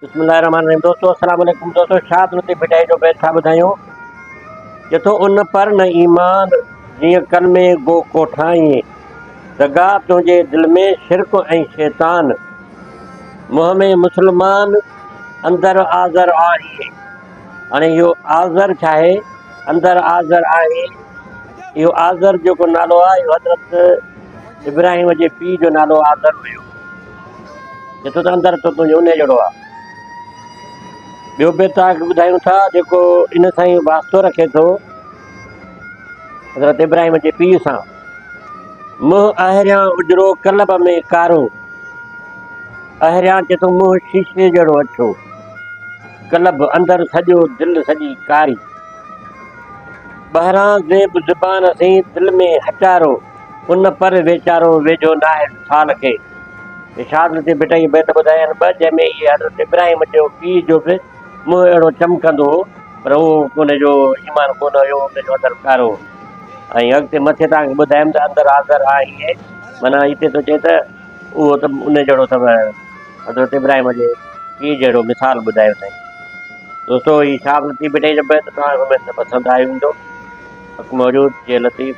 बिस्मिल्लाहिर्रहमानिर्रहीम। दोस्तों अस्सलाम वालेकुम। दोस्तों शाद लतीफ़ भिटाई जो बैठा ॿुधायूं जो उन पर न ईमान जीअं कल में गो कोठाई दगा तुंहिंजे दिल में शिरक ऐं शैतान मुंह में मुसलमान अंदर आज़र आहे। हाणे इहो आज़र छा आहे? अंदर आज़र आहे। इहो आज़र जेको नालो आहे इहो हज़रत इब्राहिम जे पीउ जो नालो आज़र हुयो। जेको त अंदर तो तुंहिंजो उन जहिड़ो आहे। ॿियो बि तव्हांखे ॿुधायूं था जेको इन सां ई वास्तो रखे थो हज़रत इब्राहिम जे पीउ सां। मुंहुं अहिरियां उजरो कलब में कारो, अहिरियां चए थो मुंहुं शीशे जहिड़ो अछो, कलब अंदरि सॼो दिलि सॼी कारी, ॿाहिरां ज़ेब ज़ुबान असीं दिलि में हचारो, उन पर वेचारो वेझो नाहे साल खे। शाद लतीफ़ भिटाई बैत ॿुधाया आहिनि ॿ, जंहिंमें इहे हज़रत इब्राहिम जो पीउ जो बि मुंहुं अहिड़ो चमकंदो हो, पर उहो उनजो ईमान कोन हुयो, उनजो अंदरि कारो। ऐं अॻिते मथे तव्हांखे ॿुधायमि त अंदरि आज़र आहे, माना हिते थो चए त उहो त उन जहिड़ो अथव हज़रत इब्राहिम जे पीउ जहिड़ो मिसाल ॿुधायो अथई। दोस्तों ही शाद लतीफ़ भिटाई जो बैत तव्हांखे पसंदि आयो हूंदो। मौजूद जे लतीफ़